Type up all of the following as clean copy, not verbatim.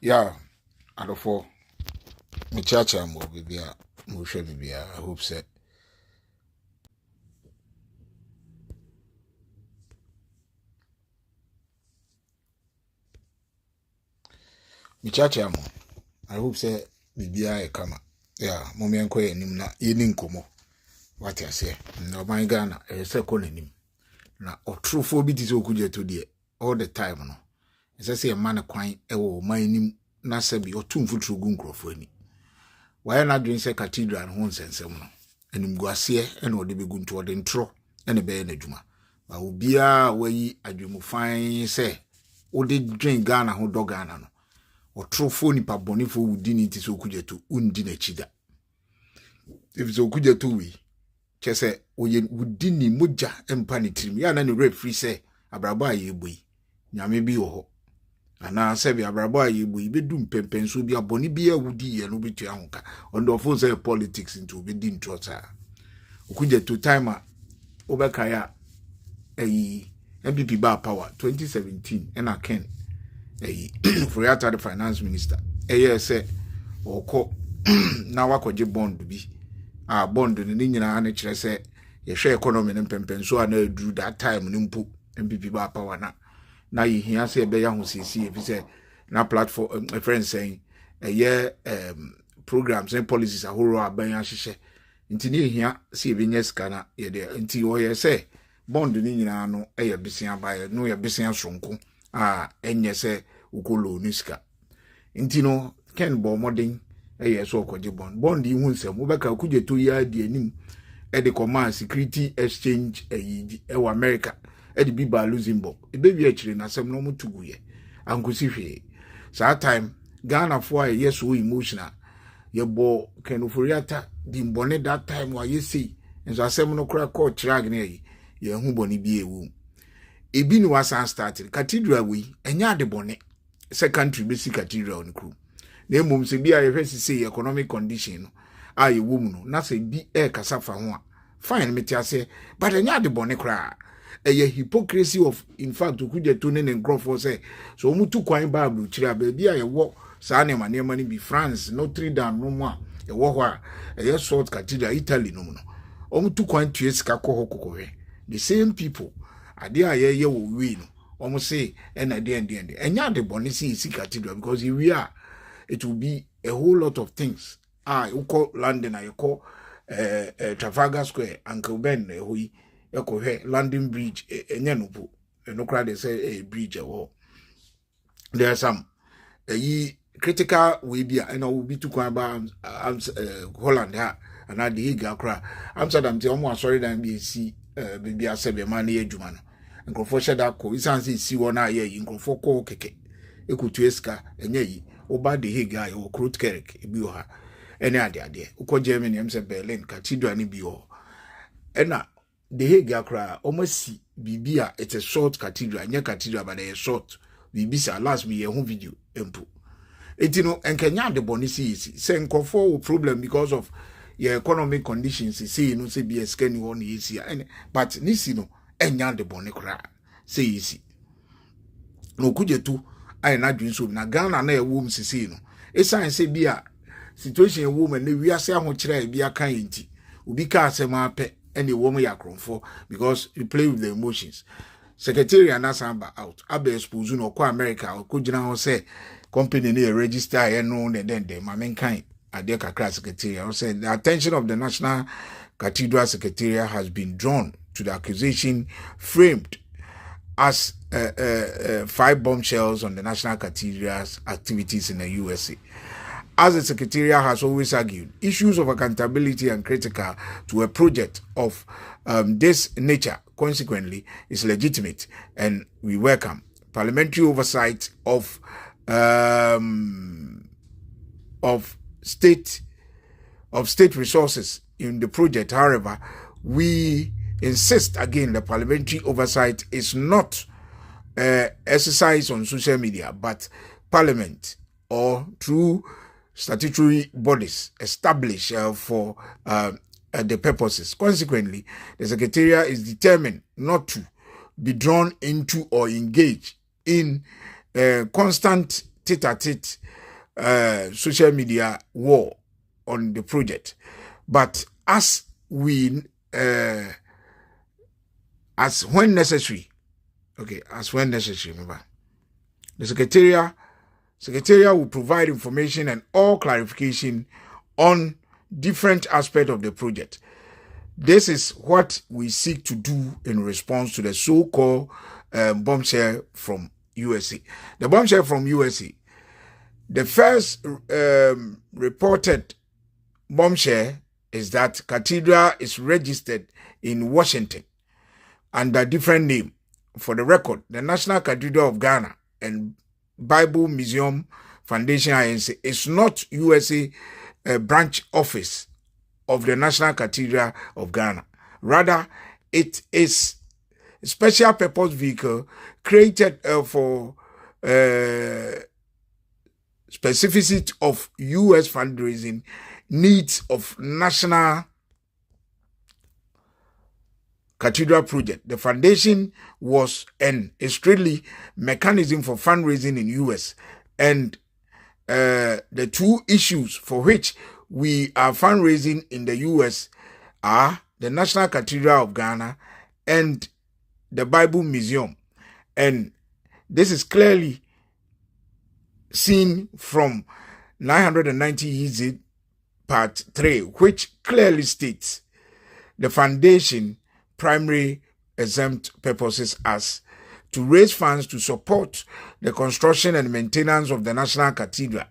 Yeah, and for me church am be a mo hwe bibia. I hope say me church am. I hope say bibia e kama. Yeah, mo me enko enim na yeni nkomo. What I say? No my Ghana e se ko nanim. Na otrufo bi ti se Okudzeto de all the time no. E say e man kwan e wo man nim na sabi otumfutru gu nkrofo ani. Why na dwen say cathedral ho nsensem no. Enim guase e na ode begu nto ode ntro e na be na adwuma. Ba obia wayi adwemu fan say ode dwen Ghana ho do Ghana no. Otrofo nipa bonifo wudi ni ti se Okudzeto undi na chida. If so Okudzeto wi chese oye wudi ni moja empa ni trim ya na ni referee say abrabo aye boi nyame bi wo ho ana se bi abrabo aye boi bedu mpempen so bi aboni bi awudi ye no betu ahonka on the phone say politics into be din trota Okudzeto time obeka ya MPP ba power 2017 ena Ken for ya the finance minister say oko na wakoje bond bi bond ni nyina na kire se ye hwe economy ne mpempen so na eduru that time ni mpo MPP ba power na ye hia se be ya ho sisi e se na platform friends saying programs and policies ahoro aban ahyehe nti ne hia se e benye ska na ye de nti wo ye se bond ni nyina no ye besia ba no ye besia sonko enye se ukolo niska nti no ken bo modern so okoje bond yi hu nsem wo beka Okudzeto ya di anim de command security exchange wa America de biba Luxembourg be wi akire na sem no mutuguye ankosi hwe sa time Ghana for so emotional ye bo kenoforiata di mbone that time wa yesi nso asem no kura ko chirag na ye hu boni bi ewu ebi ni wasan start cathedral we enya de bone secondary basic cathedral on crew na emom se bia ye hwesi say economic condition no ye wom no na se bi kasa fa ho a fine metiase but enya de bone kra eye hypocrisy of in fact Okudzeto ne nkrofo say so omutu kwan bible kira ba bia ye wo sa ne manema ni bi France Notre Dame no mo a ye wo ho a eye salt cathedral Italy no no omutu kwan tue sika ko hokokohwe the same people ade a ye wo wi no omo say na de enya de bone si cathedral because we are it will be a whole lot of things. You call London, you call Trafalgar Square, Uncle Ben, you call London Bridge, Nyanupu, no crowd they say a bridge. There are some critical way be, and I will be too quiet about Holland, and I the Higa cry. Amsterdam, the almost sorry than be see, baby, I said, money, Juman, and go for Shadako, it's answered, see one eye, you go for call keke, you could tweska, and ye. Oba the Higa or Krutkerk, Bioha, any idea. Uko Germany, I'm saying Berlin, Cathedral, and Bio. And now the Higa cry almost see Bibia, it's a short cathedral, and your cathedral, but a short Bibisa last me a home video, empu. It and Kenya the Bonisi, saying for problem because of your economic conditions, say, no, say, be a scanning one easier, but Nisino, and yan the Bonicra, say easy. No Okudzeto I na dwen so na Ghana na ewom sisi no esan se bia situation woman na wiase ahokire bia kan enti obi ka asem ape ene wom ya kronfo because you play with the emotions secretariat na samba out abe expose no ko America ko gina ho say company na register ye no den ma menkan ade kakra secretariat say the attention of the National Cathedral Secretariat has been drawn to the accusation framed as 5 bombshells on the National Cathedral's activities in the USA. As the Secretariat has always argued, issues of accountability are critical to a project of this nature, consequently, is legitimate, and we welcome parliamentary oversight of state resources in the project. However, we insist again the parliamentary oversight is not exercised on social media, but Parliament or through statutory bodies established for the purposes. Consequently, the Secretariat is determined not to be drawn into or engage in constant tit-a-tit social media war on the project. But as when necessary, remember, the secretariat will provide information and all clarification on different aspects of the project. This is what we seek to do in response to the so-called bombshell from USA. The bombshell from USA, the first reported bombshell is that Cathedral is registered in Washington under a different name. For the record, the National Cathedral of Ghana and Bible Museum Foundation INC is not USA branch office of the National Cathedral of Ghana. Rather, it is a special purpose vehicle created for specificity of US fundraising needs of National Cathedral project. The foundation was and is strictly mechanism for fundraising in US, and the two issues for which we are fundraising in the US are the National Cathedral of Ghana and the Bible Museum. And this is clearly seen from 990 EZ Part 3, which clearly states the foundation primary exempt purposes as to raise funds to support the construction and maintenance of the National Cathedral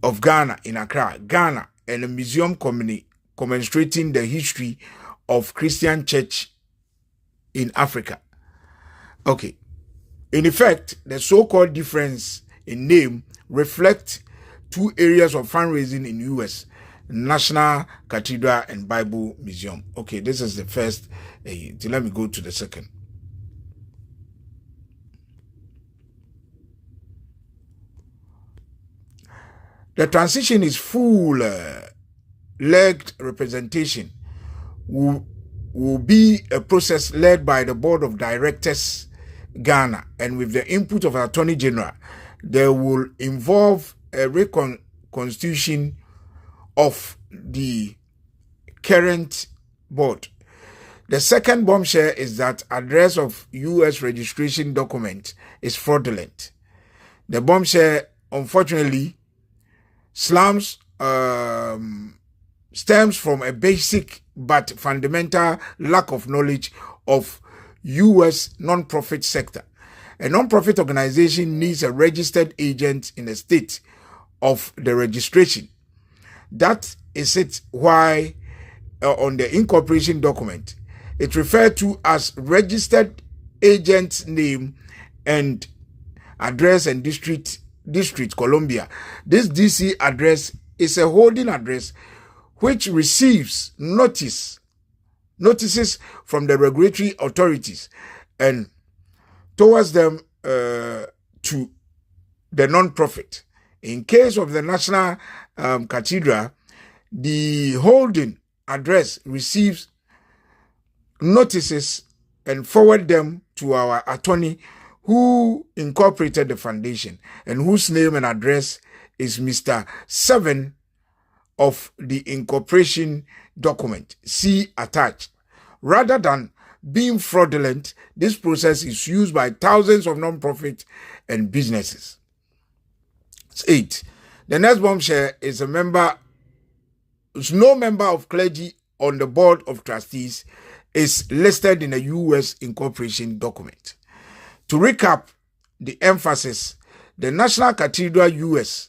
of Ghana in Accra, Ghana, and a museum commemorating the history of Christian church in Africa. Okay. In effect, the so-called difference in name reflects two areas of fundraising in US, National Cathedral and Bible Museum. Okay, this is the first. Let me go to the second. The transition is full-legged representation will be a process led by the Board of Directors Ghana, and with the input of Attorney General, they will involve a reconstitution of the current board. The second bombshell is that address of U.S. registration document is fraudulent. The bombshell, unfortunately, stems from a basic but fundamental lack of knowledge of U.S. non-profit sector. A non-profit organization needs a registered agent in the state of the registration. That is it why on the incorporation document, it referred to as registered agent's name and address and district Columbia. This DC address is a holding address which receives notices from the regulatory authorities and towards them to the non-profit. In case of the National Cathedral, the holding address receives notices and forward them to our attorney who incorporated the foundation and whose name and address is Mr. 7 of the incorporation document. See attached. Rather than being fraudulent, this process is used by thousands of non-profit and businesses. 8. The next bombshell is no member of clergy on the board of trustees is listed in a U.S. incorporation document. To recap the emphasis, the National Cathedral U.S.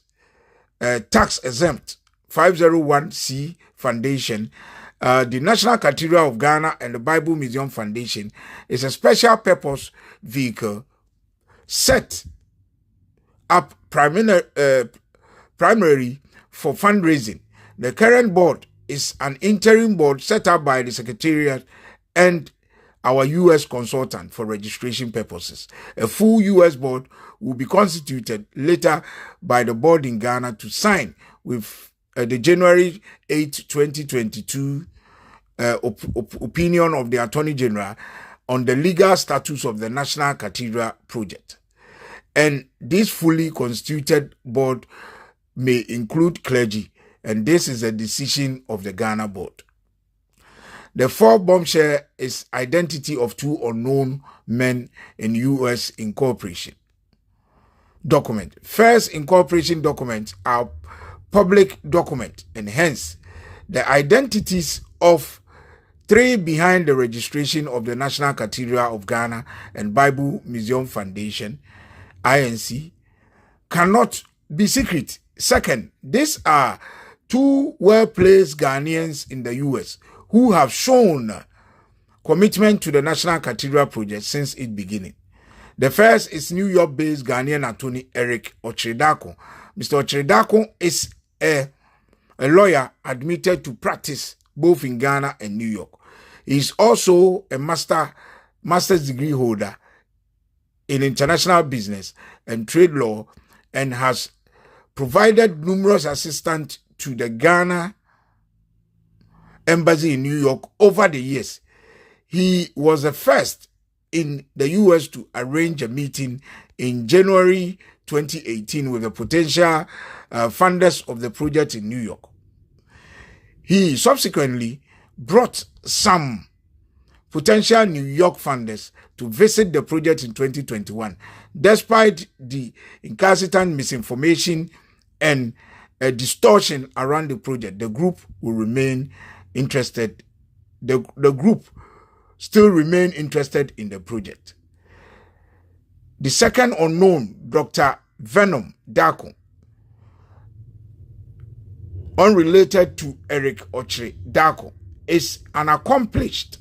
tax exempt 501c Foundation, the National Cathedral of Ghana and the Bible Museum Foundation is a special purpose vehicle set up primarily for fundraising. The current board is an interim board set up by the secretariat and our U.S. consultant for registration purposes. A full U.S. board will be constituted later by the board in Ghana to sign with the January 8, 2022 opinion of the Attorney General on the legal status of the National Cathedral project. and this fully constituted board may include clergy, and this is a decision of the Ghana board. The fourth bombshell is identity of two unknown men in U.S. incorporation document. First, incorporation documents are public document, and hence the identities of three behind the registration of the National Cathedral of Ghana and Bible Museum Foundation, INC, cannot be secret. Second, these are two well-placed Ghanaians in the U.S. who have shown commitment to the National Cathedral project since its beginning. The first is New York-based Ghanaian attorney Eric Okudzeto. Mr. Okudzeto is a lawyer admitted to practice both in Ghana and New York. He is also a master's degree holder in international business and trade law, and has provided numerous assistance to the Ghana embassy in New York over the years. He was the first in the U.S. to arrange a meeting in January 2018 with the potential funders of the project in New York. He subsequently brought some potential New York funders to visit the project in 2021. Despite the incessant misinformation and a distortion around the project, the group will remain interested. The group still remain interested in the project. The second unknown, Dr. Venom Dako, unrelated to Eric Okudzeto, is an accomplished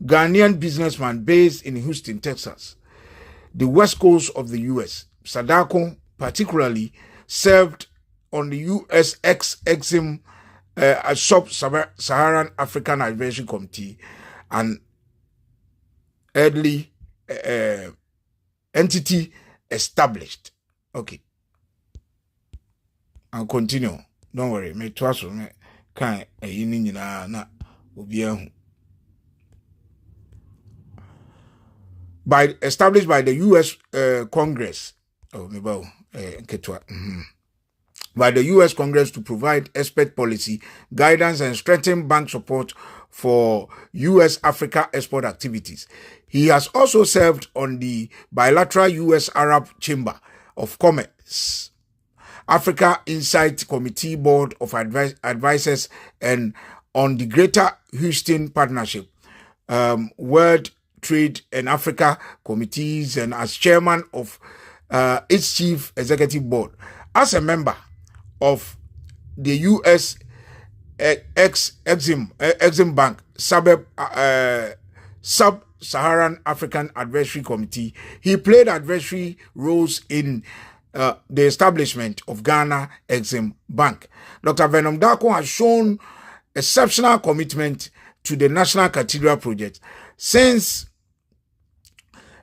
Ghanaian businessman based in Houston, Texas, the west coast of the U.S. Sadako particularly served on the U.S. Exim Sub-Saharan African Advisory Committee, an early entity established. Okay. I'll continue. Don't worry. Me twaso me kan eyini nyina na obi ahu. Established by the U.S. Congress. Oh, me ba ketwa. By the U.S. Congress to provide expert policy, guidance, and strengthen bank support for U.S. Africa export activities. He has also served on the bilateral U.S. Arab Chamber of Commerce, Africa Insight Committee Board of Advisors, and on the Greater Houston Partnership, World Trade and Africa Committees, and as chairman of its chief executive board. As a member of the U.S. Exim Bank Sub-Saharan African Advisory Committee, he played advisory roles in the establishment of Ghana Exim Bank. Dr. Venom Dako has shown exceptional commitment to the National Cathedral project since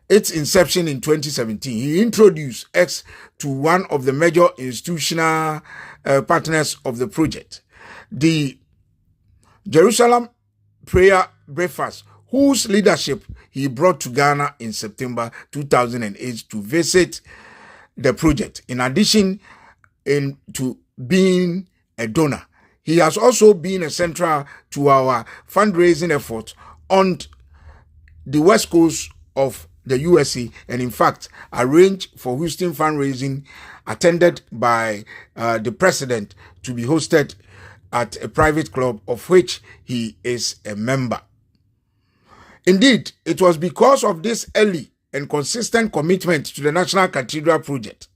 its inception in 2017. He introduced X to one of the major institutional partners of the project, the Jerusalem Prayer Breakfast, whose leadership he brought to Ghana in September 2008 to visit the project. In addition to being a donor, he has also been a central to our fundraising effort on the west coast of the USA, and in fact arranged for Houston fundraising attended by the president to be hosted at a private club of which he is a member. Indeed, it was because of this early and consistent commitment to the National Cathedral project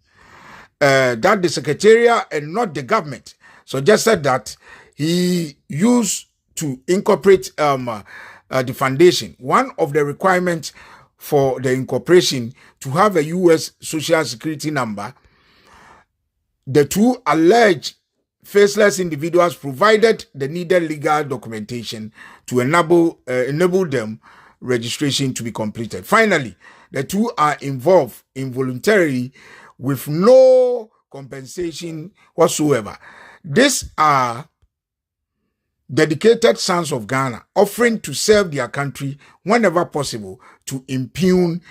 that the secretariat and not the government suggested that he used to incorporate the foundation. One of the requirements for the incorporation to have a U.S. Social Security number, the two alleged faceless individuals provided the needed legal documentation to enable them registration to be completed. Finally, the two are involved involuntarily with no compensation whatsoever. These are dedicated sons of Ghana offering to serve their country whenever possible to impugn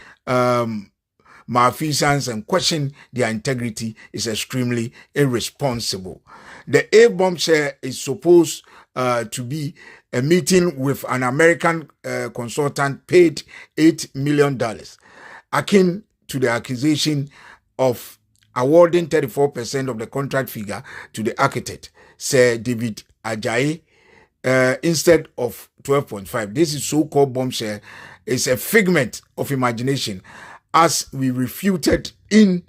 malfeasance and question their integrity is extremely irresponsible. The A bombshell is supposed to be a meeting with an American consultant paid $8 million, akin to the accusation of awarding 34% of the contract figure to the architect, Sir David Ajayi, instead of 12.5. This is so-called bombshell is a figment of imagination, as we refuted in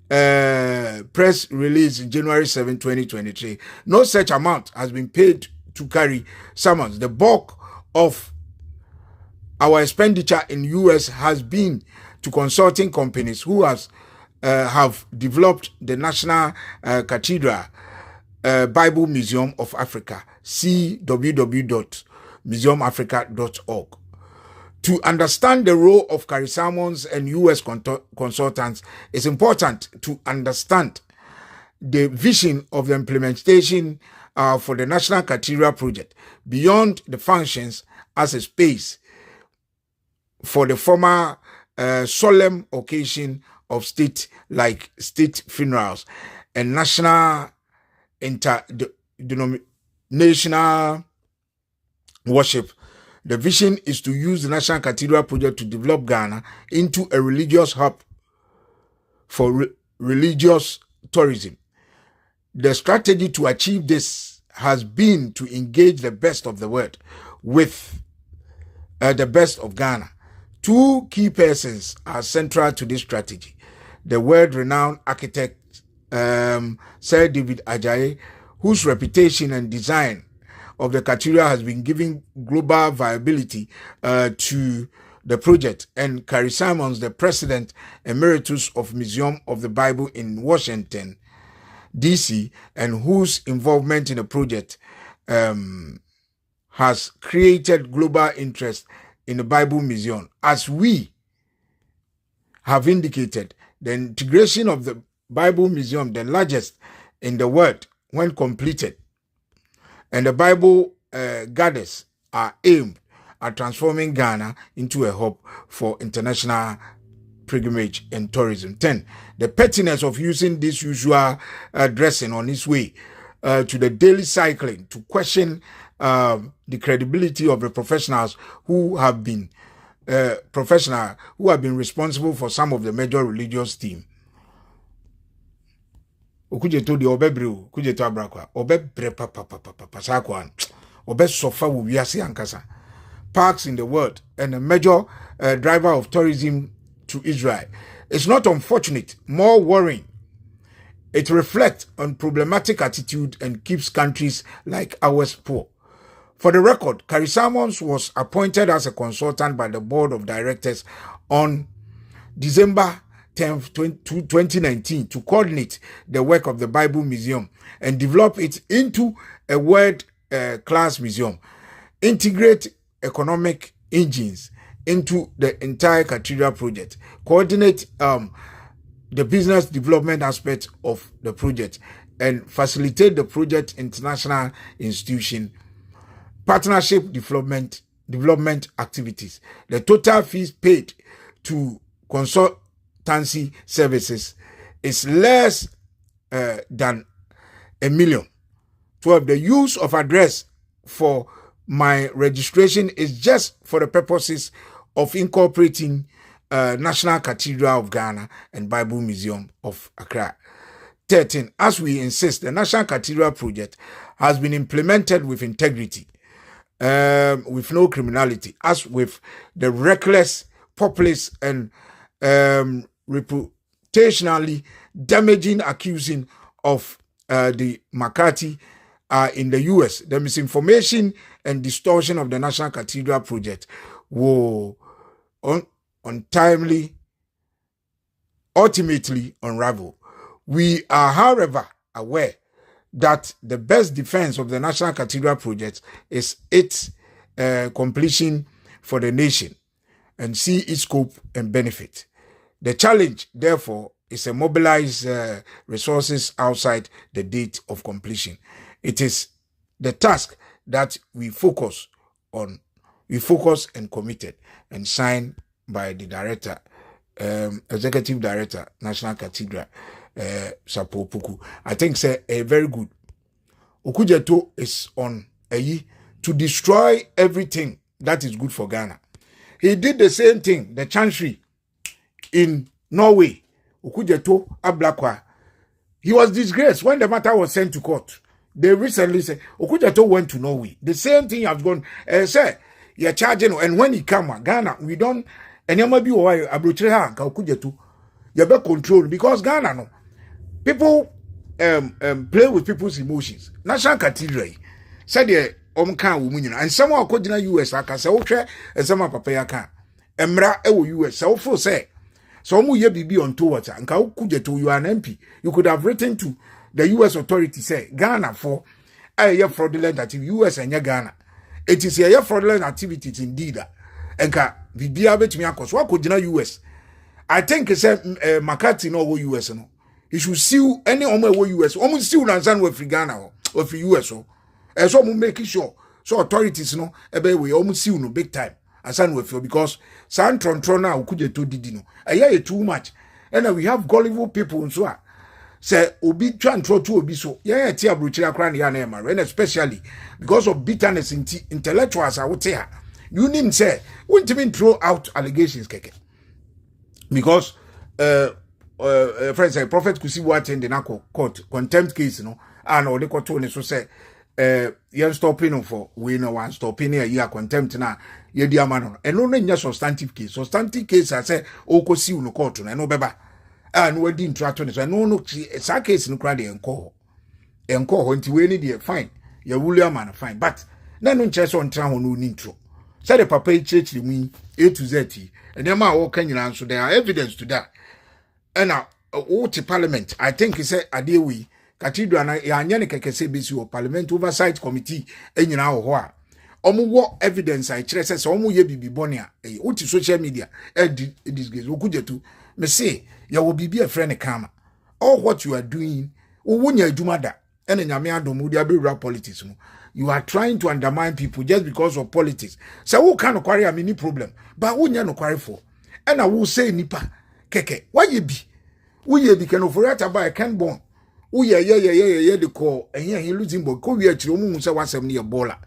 press release January 7, 2023. No such amount has been paid to carry summons. The bulk of our expenditure in US has been to consulting companies who have developed the National Cathedral Bible Museum of Africa. See www.museumafrica.org. To understand the role of Carrie Simons and US consultants, it's important to understand the vision of the implementation for the National Cathedral project beyond the functions as a space for the former solemn occasion of state, like state funerals and national interdenominational worship. The vision is to use the National Cathedral project to develop Ghana into a religious hub for religious tourism. The strategy to achieve this has been to engage the best of the world with the best of Ghana. Two key persons are central to this strategy. The world-renowned architect Sir David Ajayi, whose reputation and design of the cathedral has been giving global viability to the project, and Carrie Simons, the president emeritus of Museum of the Bible in Washington, D.C., and whose involvement in the project has created global interest in the Bible Museum. As we have indicated, the integration of the Bible Museum, the largest in the world, when completed, and the Bible gathers are aimed at transforming Ghana into a hub for international pilgrimage and tourism. 10. The pettiness of using this usual dressing on its way to the daily cycling to question the credibility of the professionals who have been responsible for some of the major religious themes. Okudzeto Okudzeto Ablakwa obebre papa sakwan obe sofa wo wiase ankasa. Parks in the world and a major driver of tourism to Israel. It's not unfortunate, more worrying. It reflects on problematic attitude and keeps countries like ours poor. For the record, Carrie Simons was appointed as a consultant by the board of directors on December 10, 2019 to coordinate the work of the Bible Museum and develop it into a world-class museum, integrate economic engines into the entire cathedral project, coordinate the business development aspect of the project, and facilitate the project international institution partnership development activities. The total fees paid to consultancy services is less than $1 million. 12. The use of address for my registration is just for the purposes of incorporating National Cathedral of Ghana and Bible Museum of Accra. 13. As we insist, the National Cathedral project has been implemented with integrity, with no criminality, as with the reckless, populist, and reputationally damaging accusing of the McCarthy in the US. The misinformation and distortion of the National Cathedral project will ultimately unravel. We are, however, aware that the best defense of the National Cathedral project is its completion for the nation and see its scope and benefit. The challenge, therefore, is to mobilize resources outside the date of completion. It is the task that we focus and committed and signed by the director executive director, National Cathedral, Sapo Puku. I think say very good. Okudzeto is on to destroy everything that is good for Ghana. He did the same thing, the chancery in Norway. Okudzeto Ablakwa. He was disgraced when the matter was sent to court. They recently said Okudzeto went to Norway. The same thing has gone. Say you're charging, and when he come Ghana, we don't. And you might be why Abrochre Okudzeto. You better control because Ghana no people play with people's emotions. National Cathedral said the and someone called in the US. I can say okay, and some papa yaka. Emra US. So for say. So you be on towards and Okudzeto, you are an MP. You could have written to the US authority say Ghana for a fraudulent activity. US and Ghana. It is a fraudulent activities indeed. And be able to me because what could you US? I think it's a McCarthy no US no. He should sue any US. Almost sue Nansan with Ghana or for US. And so make sure so authorities no we almost sue no big time. Asan with you because San Trontrona Okudzeto didino. A too much. And we have gullible people and so say obi twan tro to obi so. Yeah, tia bruchira kran ya na ema. And especially because of bitterness in intellectuals are here. You need say won't even throw out allegations keke. Because friends say Prophet Kusibu attend the court contempt case no and or the court so say you're stopping for we no one stopping here you are contempt na ye dia man and no nya substantive case I say o ko si no court no beba and we din trato no no sa case no kra de enko nti we ni de fine ya William man fine but na no nche so ntra ho no ni ntro say the papa church mu A to Z and dem a wo kan nyina so there are evidence to that and now parliament I think he said adewi Cathedral na ya anya ne kekese besi o Parliament Oversight Committee enyina ho a omo evidence I kire say omo ye bibi bone a uti social media disgrace Okudzeto me say ya wo bibi e friend kama all what you are doing wunya adwuma da ene nyame adom wo dia bewura politics mu you are trying to undermine people just because of politics so who can kware am any problem but wunya no kware for ena wo say nipa keke why ye bi wo ye bi can oforata by can born yeah, the call, and here he losing boy. Go here to Mumu say was near Bola.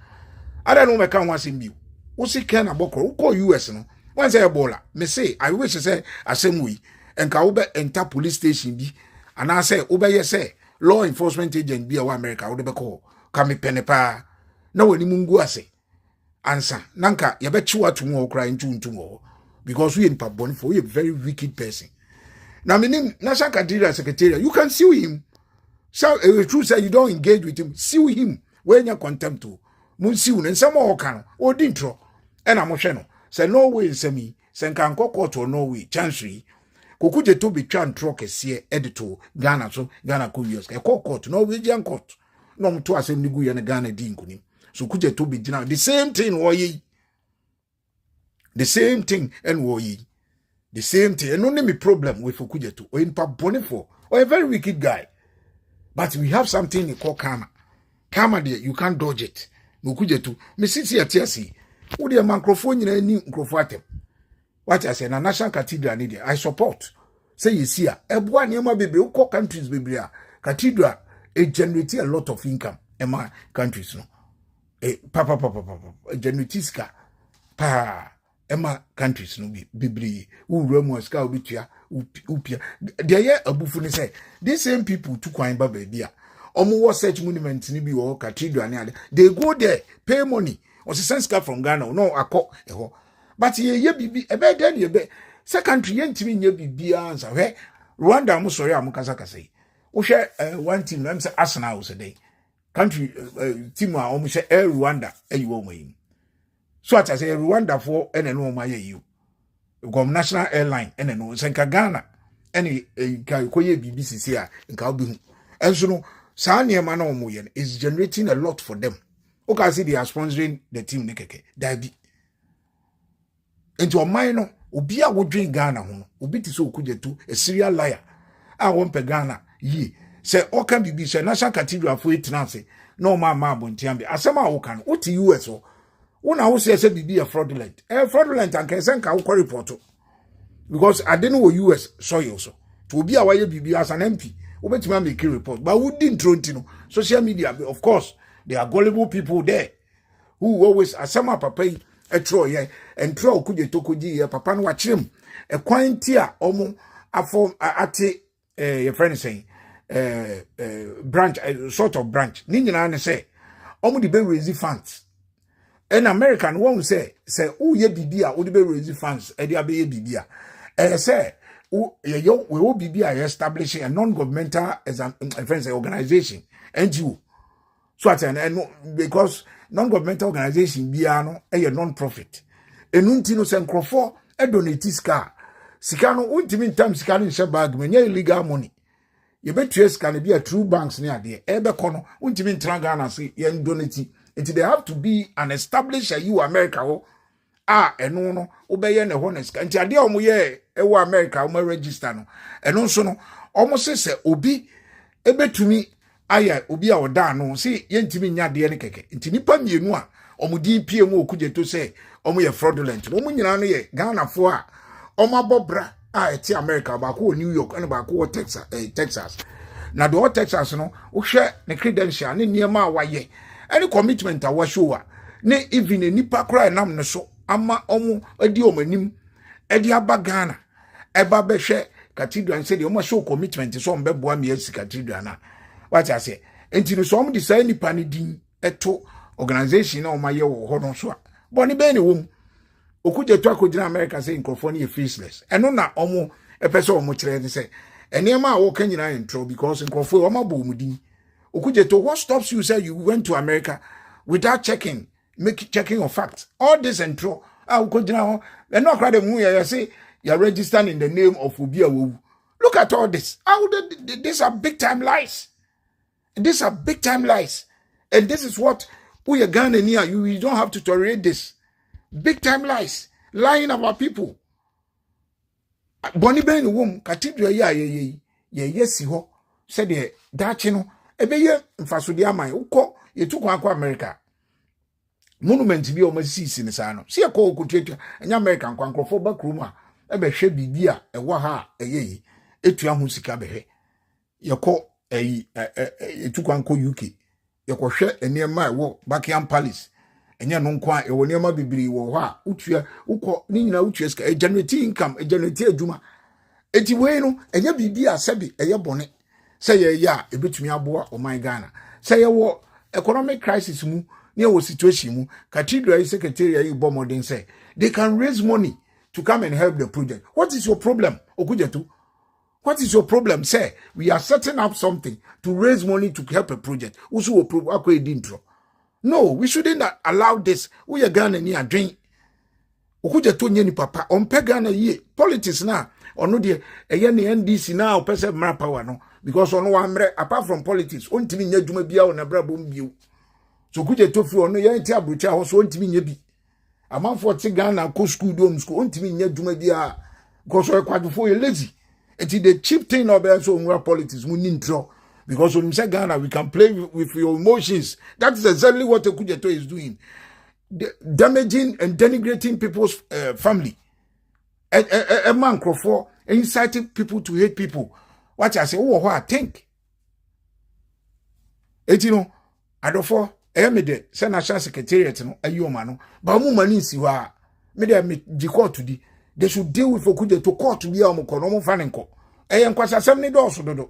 I don't know my can was in you. What's he can a boko? Who call US no? Once a Bola, me say, I wish to say, a same way, and Kauba enter police station be, and I say, Obey say, law enforcement agent be our America, or the call, come penepa. No any mungu say. Answer, Nanka, you bet you are tomorrow crying tomorrow, because we in Pabon for a very wicked person. Now, meaning National Cathedral secretariat, you can sue him. So it's true say you don't engage with him, sue him when you contempt to. Mun sue and some more can or dintro. And I'm no. Say no way say me, sen can court or no way, chancery. Okudzeto be tran troke see editor Ghana so Ghana curious. A court, no Norwegian court. No to asem nigu ya Ghana din kunim. So Okudzeto be jina the same thing wo yi. The same thing and wo yi. The same thing. And only me problem with Okudzeto or in Pabonifo or a very wicked guy. But we have something they call karma. Karma there, you can't dodge it. Okudzeto, me sit here TSC. Who the microphone in any microphone? What I say, na National Cathedral need I support. Say you see, Ebwa Niama baby, who call countries baby. Cathedral, it generates a lot of income. Emma countries no. Generates pa. Emma countries no be bibli. Who remo ska ubitia. Upia. There abufuni say these same people took wine baby there. Omo search monument ni bi or cathedral. They go there, pay money. Or send scar from Ghana. No, ako eho. But ye bibi ebe den ye be secondary yentimi nye bibi answer. He Rwanda mo sorry amukasa kase. Wo hwe one team na say Arsenal so dey. Country team a omo hwe Rwanda ayiwo mo yim. So at I say Rwanda for ene no ma ye you. Gom national airline ene no senka Ghana ene ka koye BBC a nka obi hu. Enso no saa niema na omo ye is generating a lot for them. Okay, see they are sponsoring the team ne keke. Dabi. Into a minor, obi a wo drink Ghana ho. Obi ti so Okudzeto, a serial liar. A won pe Ghana ye. Say o kan bibi say National Cathedral for it now say no ma bontiambe. Asema wo kan. What US o. Una wo say bibi a fraudulent. Fraudulent and can send ka wo report. because I didn't know US soil so to be away BB as an MP to make a report but who didn't throw social media of course there are gullible people there who always asama papa a troy and throw Okudzeto Ablakwa papa no watch him a quantia omo afom ate your friend saying branch sort of branch ni nyina say omo the be raise funds in American won't say oh ye bibia wo the be raise funds e dia be bibia say we will be establishing a non-governmental organization NGO so and because non-governmental organization biano a non-profit enuntino sen crofo e donate sika no untimi tam sika no nche bag me illegal money ye betua sika no be a true banks ne ade e be kono untimi ntranga na se ye donate until they have to be an established you America ho eno no obeye ne ho ne sika nti ade omo ye ewo America omo register no eno nso no omo se obi ebetumi aya obi a oda no se ye ntimi nya de ne keke nti nipa mienu a omo din pie mu Okudzeto se omo ye fraudulent omo nyina no ye Ghana fo a omo abobra eti America ba ko New York and ba ko Texas na do Texas no wo hwe ne credential ne niema a waye any commitment a wa show a ne even nipa kra nam ne so ama omo adi omanim edi aba Ghana eba be hwe Cathedral say the omo show commitment so on beboa me asi Cathedral na what I say enti no so omo de say nipa ne din eto organization na omo ye wo ho no so a boni be ne wom Okudzeto akogina America say nkrofo ne faceless eno na omo epese omo kire say enema a wo kan nyina intro because nkrofo omo bo omudin Okudzeto, what stops you say you went to America without checking your facts? All this intro, Okudzeto, and not crowd you say you're registering in the name of Ubia. Look at all this. These are big time lies. These are big time lies. And this is what we are Ghana near. You don't have to tolerate this. Big time lies. Lying about people. Bonnie Ben womb, Cathedral, yes, ho said the Dachino. Ebeye mfasodi amai ukọ yetukwa akwa America monument bi o masisi ne sa no se ekọ Okudzeto enya America nkwankrofo bakrum a ebehwe bibi a ewo ha eyeyi etua ho sika behwe yekọ yetukwa nko UK yekọ hwe enema ewo Buckingham Palace enya no nkwa ewo enema bibiri wo ho a utua ukọ ni nyina utua sika generate income generate adwuma eti we no enya bibi a sebi eye bone say ya ebetumi aboa o my Ghana say wo economic crisis mu ne wo situation mu Cathedral secretariat you bo modern say they can raise money to come and help the project. What is your problem, Okudzeto? What is your problem? Say we are setting up something to raise money to help a project. Usu wo akwa edintro. No, we shouldn't allow this. We are Ghana ni adwen. Okudzeto nye ni papa on pe Ghana ye politics na ono de eye ne NDC na o pese mra power no because ono wa mre apart from politics ontimi nya dwuma bia o na bra bom bio so Okudzeto fi ono ye nti abrocha ho so ontimi nya bi amanfo ti Ghana ko school dom school ontimi nya dwuma bia because o kwadufo ye lazy it is the cheap thing no be so onwa politics mu ni ntro because when you say Ghana we can play with your emotions. That is exactly what Okudzeto is doing, damaging and denigrating people's family. A man crofo inciting people to hate people. What I say, what I think. Et you know, I don't for Emede, send national secretariat no, a yomano, but mani si wa me de court to they should deal with Okudzeto to court to be a mokono fanenko. Kwasa 70 dollars.